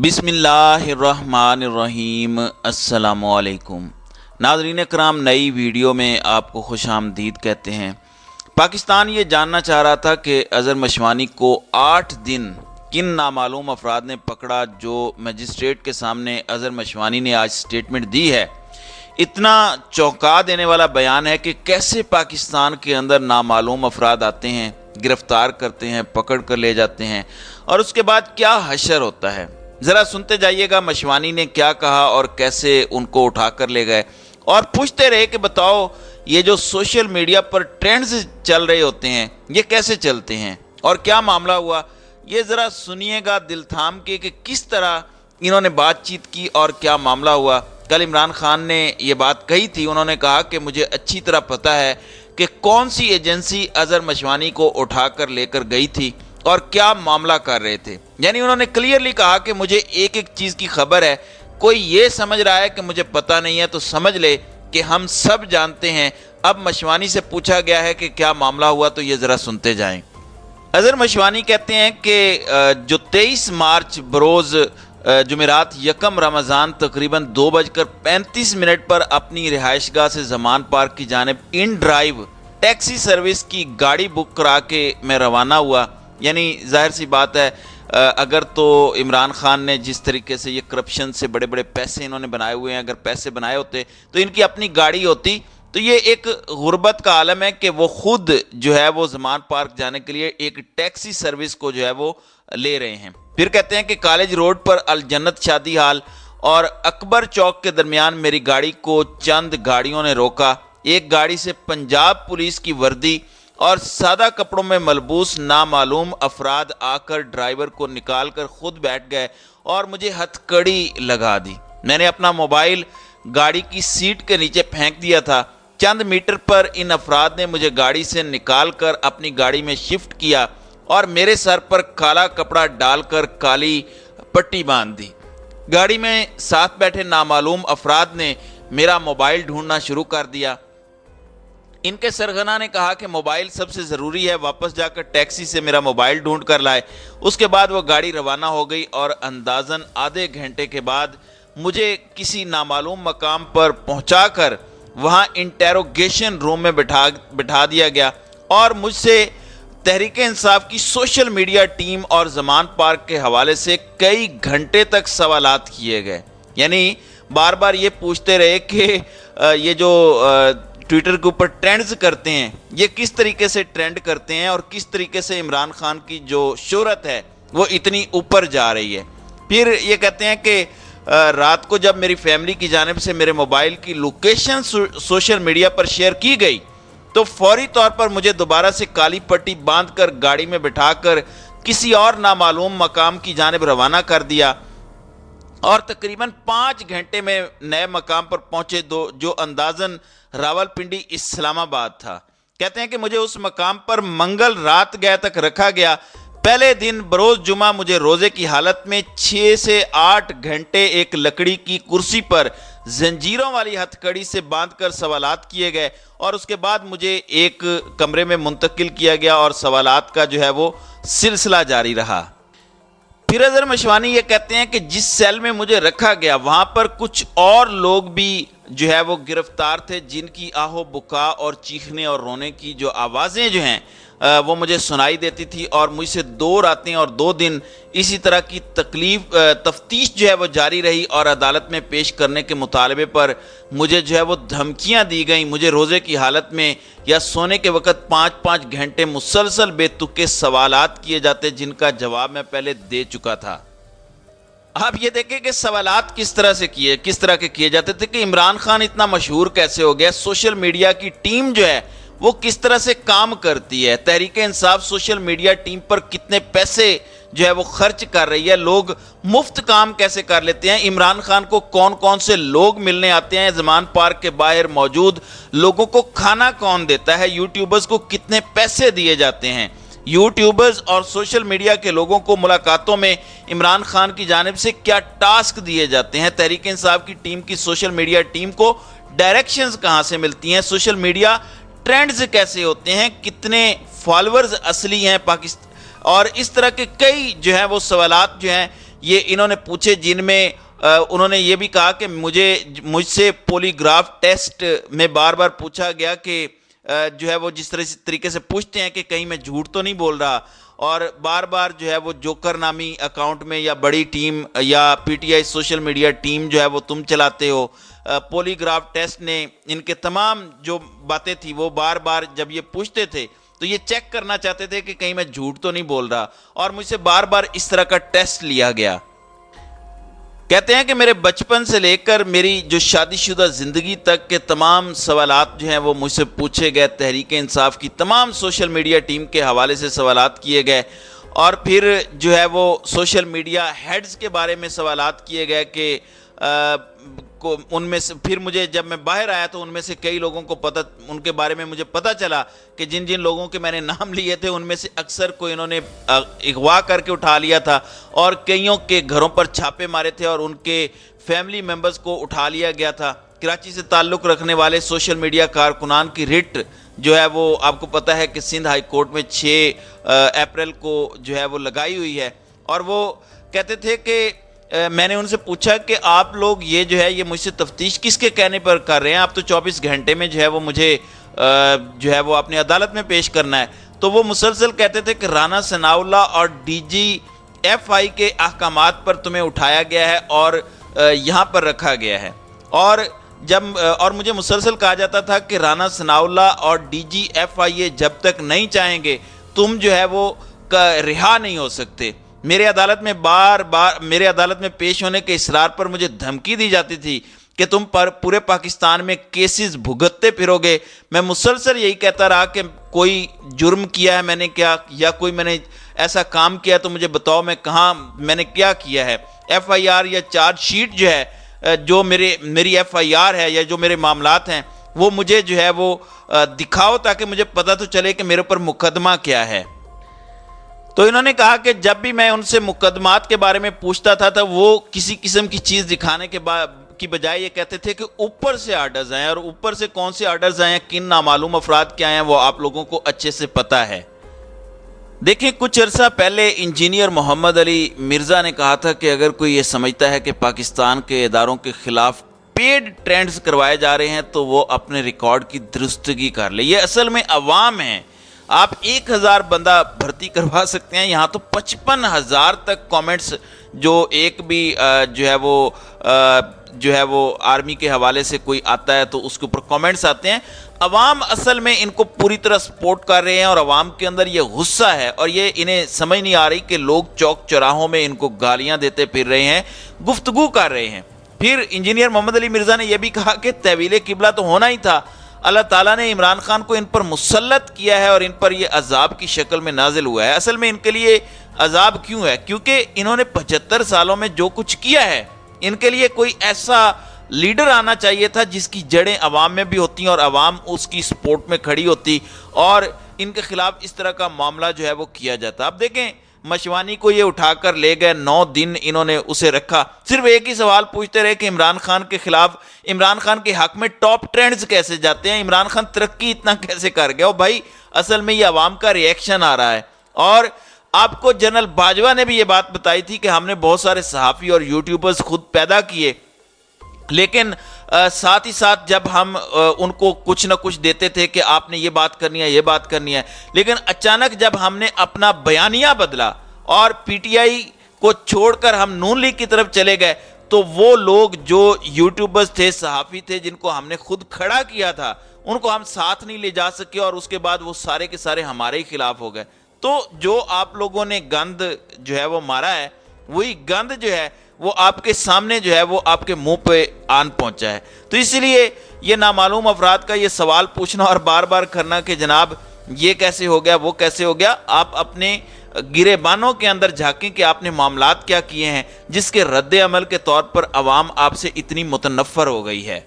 बिस्मिल्लाहिर्रहमानिर्रहीम। अस्सलामुअलैकुम नाज़रीन कराम, नई वीडियो में आपको खुश आमदीद कहते हैं। पाकिस्तान ये जानना चाह रहा था कि अज़हर मशवानी को 8 दिन किन नामालूम अफराद ने पकड़ा, जो मजिस्ट्रेट के सामने अज़हर मशवानी ने आज स्टेटमेंट दी है। इतना चौंका देने वाला बयान है कि कैसे पाकिस्तान के अंदर नामालूम अफराद आते हैं, गिरफ्तार करते हैं, पकड़ कर ले जाते हैं और उसके बाद क्या हशर होता है। ज़रा सुनते जाइएगा मशवानी ने क्या कहा और कैसे उनको उठा कर ले गए, और पूछते रहे कि बताओ ये जो सोशल मीडिया पर ट्रेंड्स चल रहे होते हैं ये कैसे चलते हैं और क्या मामला हुआ। ये ज़रा सुनिएगा दिल थाम के कि किस तरह इन्होंने बातचीत की और क्या मामला हुआ। कल इमरान खान ने ये बात कही थी, उन्होंने कहा कि मुझे अच्छी तरह पता है कि कौन सी एजेंसी अज़हर मशवानी को उठा कर लेकर गई थी और क्या मामला कर रहे थे। यानी उन्होंने क्लियरली कहा कि मुझे एक एक चीज़ की खबर है। कोई ये समझ रहा है कि मुझे पता नहीं है तो समझ ले कि हम सब जानते हैं। अब मशवानी से पूछा गया है कि क्या मामला हुआ, तो ये ज़रा सुनते जाएं। अज़हर मशवानी कहते हैं कि जो 23 मार्च बरोज़ जुमेरात यकम रमज़ान तकरीबन 2:35 पर अपनी रिहाइशगाह से ज़मान पार्क की जानिब इन ड्राइव टैक्सी सर्विस की गाड़ी बुक करा के मैं रवाना हुआ। यानी जाहिर सी बात है, अगर तो इमरान खान ने जिस तरीके से ये करप्शन से बड़े बड़े पैसे इन्होंने बनाए हुए हैं, अगर पैसे बनाए होते तो इनकी अपनी गाड़ी होती। तो ये एक गुर्बत का आलम है कि वो खुद जो है वो ज़मान पार्क जाने के लिए एक टैक्सी सर्विस को जो है वो ले रहे हैं। फिर कहते हैं कि कॉलेज रोड पर अल जन्नत शादी हाल और अकबर चौक के दरमियान मेरी गाड़ी को चंद गाड़ियों ने रोका। एक गाड़ी से पंजाब पुलिस की वर्दी और सादा कपड़ों में मलबूस नामालूम अफराद आकर ड्राइवर को निकाल कर खुद बैठ गए और मुझे हथकड़ी लगा दी। मैंने अपना मोबाइल गाड़ी की सीट के नीचे फेंक दिया था। चंद मीटर पर इन अफराद ने मुझे गाड़ी से निकाल कर अपनी गाड़ी में शिफ्ट किया और मेरे सर पर काला कपड़ा डालकर काली पट्टी बांध दी। गाड़ी में साथ बैठे नामालूम अफराद ने मेरा मोबाइल ढूंढना शुरू कर दिया। इनके सरगना ने कहा कि मोबाइल सबसे ज़रूरी है, वापस जाकर टैक्सी से मेरा मोबाइल ढूंढ कर लाए। उसके बाद वो गाड़ी रवाना हो गई और अंदाज़न आधे घंटे के बाद मुझे किसी नामालूम मकाम पर पहुंचाकर वहां इंटेरोगेशन रूम में बिठा दिया गया और मुझसे तहरीक इंसाफ की सोशल मीडिया टीम और ज़मान पार्क के हवाले से कई घंटे तक सवालात किए गए। यानी बार बार ये पूछते रहे कि ये जो ट्विटर के ऊपर ट्रेंड्स करते हैं ये किस तरीके से ट्रेंड करते हैं और किस तरीके से इमरान खान की जो शोहरत है वो इतनी ऊपर जा रही है। फिर ये कहते हैं कि रात को जब मेरी फैमिली की जानिब से मेरे मोबाइल की लोकेशन सोशल मीडिया पर शेयर की गई तो फौरी तौर पर मुझे दोबारा से काली पट्टी बांधकर गाड़ी में बिठाकर किसी और नामालूम मकाम की जानिब रवाना कर दिया और तकरीबन 5 घंटे में नए मकाम पर पहुंचे, जो अंदाजन रावलपिंडी इस्लामाबाद था। कहते हैं कि मुझे उस मकाम पर मंगल रात गए तक रखा गया। पहले दिन बरोज जुमा मुझे रोजे की हालत में 6 से 8 घंटे एक लकड़ी की कुर्सी पर जंजीरों वाली हथकड़ी से बांधकर सवालात किए गए और उसके बाद मुझे एक कमरे में मुंतकिल किया गया और सवालात का जो है वो सिलसिला जारी रहा। फिर अज़हर मशवानी ये कहते हैं कि जिस सेल में मुझे रखा गया वहाँ पर कुछ और लोग भी जो है वो गिरफ्तार थे, जिनकी आहो बुका और चीखने और रोने की जो आवाज़ें जो हैं वो मुझे सुनाई देती थी और मुझसे 2 रातें और 2 दिन इसी तरह की तफ्तीश जो है वो जारी रही और अदालत में पेश करने के मुतालबे पर मुझे जो है वो धमकियां दी गई। मुझे रोज़े की हालत में या सोने के वक्त 5-5 घंटे मुसलसल बेतुके सवालात किए जाते, जिनका जवाब मैं पहले दे चुका था। आप ये देखें कि सवालात किस तरह के किए जाते थे कि इमरान खान इतना मशहूर कैसे हो गया, सोशल मीडिया की टीम जो है वो किस तरह से काम करती है, Tehreek Insaf social media team पर कितने पैसे जो है वो खर्च कर रही है, लोग मुफ्त काम कैसे कर लेते हैं, इमरान खान को कौन कौन से लोग मिलने आते हैं, ज़मान पार्क के बाहर मौजूद लोगों को खाना कौन देता है, यूट्यूबर्स को कितने पैसे दिए जाते हैं, यूट्यूबर्स और सोशल मीडिया के लोगों को मुलाकातों में इमरान खान की जानिब से क्या टास्क दिए जाते हैं, तहरीक इंसाफ की टीम की सोशल मीडिया टीम को डायरेक्शंस कहाँ से मिलती हैं, सोशल मीडिया ट्रेंड्स कैसे होते हैं, कितने फॉलोअर्स असली हैं पाकिस्तान, और इस तरह के कई जो है वो सवालात जो हैं یہ انہوں نے پوچھے، جن میں انہوں نے یہ بھی کہا کہ مجھ سے پولیگراف ٹیسٹ میں بار بار پوچھا گیا کہ جو ہے وہ جس طریقے سے پوچھتے ہیں کہ کہیں میں جھوٹ تو نہیں بول رہا، اور بار بار جو ہے وہ جوکر نامی اکاؤنٹ میں یا بڑی ٹیم یا P T I social media team جو ہے وہ تم چلاتے ہو. پولیگراف ٹیسٹ نے ان کے تمام جو باتیں تھی وہ بار بار جب یہ پوچھتے تھے تو یہ چیک کرنا چاہتے تھے کہ کہیں میں جھوٹ تو نہیں بول رہا، اور مجھ سے بار بار اس طرح کا ٹیسٹ لیا گیا. کہتے ہیں کہ میرے بچپن سے لے کر میری جو شادی شدہ زندگی تک کے تمام سوالات جو ہیں وہ مجھ سے پوچھے گئے. تحریک انصاف کی تمام سوشل میڈیا ٹیم کے حوالے سے سوالات کیے گئے، اور پھر جو ہے وہ سوشل میڈیا ہیڈز کے بارے میں سوالات کیے گئے کہ ان میں سے پھر مجھے جب میں باہر آیا تو ان میں سے کئی لوگوں کو ان کے بارے میں مجھے پتہ چلا کہ جن لوگوں کے میں نے نام لیے تھے ان میں سے اکثر کو انہوں نے اغوا کر کے اٹھا لیا تھا، اور کئیوں کے گھروں پر چھاپے مارے تھے اور ان کے فیملی ممبرز کو اٹھا لیا گیا تھا. کراچی سے تعلق رکھنے والے سوشل میڈیا کارکنان کی رٹ جو ہے وہ آپ کو پتہ ہے کہ سندھ ہائی کورٹ میں 6 اپریل کو جو ہے وہ لگائی ہوئی ہے. اور وہ کہتے تھے کہ میں نے ان سے پوچھا کہ آپ لوگ یہ جو ہے یہ مجھ سے تفتیش کس کے کہنے پر کر رہے ہیں، آپ تو 24 گھنٹے میں جو ہے وہ مجھے جو ہے وہ اپنی عدالت میں پیش کرنا ہے. تو وہ مسلسل کہتے تھے کہ رانا ثناء اللہ اور ڈی جی ایف آئی کے احکامات پر تمہیں اٹھایا گیا ہے اور یہاں پر رکھا گیا ہے. اور مجھے مسلسل کہا جاتا تھا کہ رانا ثناء اللہ اور ڈی جی ایف آئی جب تک نہیں چاہیں گے تم جو ہے وہ رہا نہیں ہو سکتے. میرے عدالت میں پیش ہونے کے اصرار پر مجھے دھمکی دی جاتی تھی کہ تم پر پورے پاکستان میں کیسز بھگتتے پھرو گے. میں مسلسل یہی کہتا رہا کہ کوئی جرم کیا ہے میں نے کیا، یا کوئی میں نے ایسا کام کیا تو مجھے بتاؤ میں نے کیا کیا ہے. ایف آئی آر یا چارج شیٹ جو ہے جو میری ایف آئی آر ہے یا جو میرے معاملات ہیں وہ مجھے جو ہے وہ دکھاؤ تاکہ مجھے پتہ تو چلے کہ میرے اوپر مقدمہ کیا ہے. تو انہوں نے کہا کہ جب بھی میں ان سے مقدمات کے بارے میں پوچھتا تھا وہ کسی قسم کی چیز دکھانے کی بجائے یہ کہتے تھے کہ اوپر سے آرڈرز آئے ہیں، اور اوپر سے کون سے آرڈرز آئے ہیں، کن نامعلوم افراد کے آئے ہیں وہ آپ لوگوں کو اچھے سے پتہ ہے. دیکھیں کچھ عرصہ پہلے انجینئر محمد علی مرزا نے کہا تھا کہ اگر کوئی یہ سمجھتا ہے کہ پاکستان کے اداروں کے خلاف پیڈ ٹرینڈز کروائے جا رہے ہیں تو وہ اپنے ریکارڈ کی درستگی کر لے. یہ اصل میں عوام ہیں. آپ 1000 بندہ بھرتی کروا سکتے ہیں، یہاں تو 55,000 تک کامنٹس جو ایک بھی جو ہے وہ آرمی کے حوالے سے کوئی آتا ہے تو اس کے اوپر کامنٹس آتے ہیں. عوام اصل میں ان کو پوری طرح سپورٹ کر رہے ہیں، اور عوام کے اندر یہ غصہ ہے اور یہ انہیں سمجھ نہیں آ رہی کہ لوگ چوک چوراہوں میں ان کو گالیاں دیتے پھر رہے ہیں، گفتگو کر رہے ہیں. پھر انجینئر محمد علی مرزا نے یہ بھی کہا کہ تحویل قبلہ تو ہونا ہی تھا. اللہ تعالیٰ نے عمران خان کو ان پر مسلط کیا ہے اور ان پر یہ عذاب کی شکل میں نازل ہوا ہے. اصل میں ان کے لیے عذاب کیوں ہے؟ کیونکہ انہوں نے 75 سالوں میں جو کچھ کیا ہے، ان کے لیے کوئی ایسا لیڈر آنا چاہیے تھا جس کی جڑیں عوام میں بھی ہوتی ہیں اور عوام اس کی سپورٹ میں کھڑی ہوتی، اور ان کے خلاف اس طرح کا معاملہ جو ہے وہ کیا جاتا. اب دیکھیں مشوانی کو یہ اٹھا کر لے گئے، 9 دن انہوں نے اسے رکھا، صرف ایک ہی سوال پوچھتے رہے کہ عمران خان کے خلاف، عمران خان کے حق میں ٹاپ ٹرینڈز کیسے جاتے ہیں، عمران خان ترقی اتنا کیسے کر گیا. بھائی اصل میں یہ عوام کا ریئیکشن آ رہا ہے. اور آپ کو جنرل باجوہ نے بھی یہ بات بتائی تھی کہ ہم نے بہت سارے صحافی اور یوٹیوبرز خود پیدا کیے، لیکن ساتھ ہی ساتھ جب ہم ان کو کچھ نہ کچھ دیتے تھے کہ آپ نے یہ بات کرنی ہے، یہ بات کرنی ہے، لیکن اچانک جب ہم نے اپنا بیانیہ بدلا اور پی ٹی آئی کو چھوڑ کر ہم نون لیگ کی طرف چلے گئے تو وہ لوگ جو یوٹیوبرز تھے، صحافی تھے، جن کو ہم نے خود کھڑا کیا تھا، ان کو ہم ساتھ نہیں لے جا سکے، اور اس کے بعد وہ سارے کے سارے ہمارے ہی خلاف ہو گئے. تو جو آپ لوگوں نے گند جو ہے وہ مارا ہے، وہی گند جو ہے وہ آپ کے سامنے جو ہے وہ آپ کے منہ پہ آن پہنچا ہے. تو اسی لیے یہ نامعلوم افراد کا یہ سوال پوچھنا اور بار بار کرنا کہ جناب یہ کیسے ہو گیا، وہ کیسے ہو گیا، آپ اپنے گریبانوں کے اندر جھانکیں کہ آپ نے معاملات کیا کیے ہیں جس کے رد عمل کے طور پر عوام آپ سے اتنی متنفر ہو گئی ہے.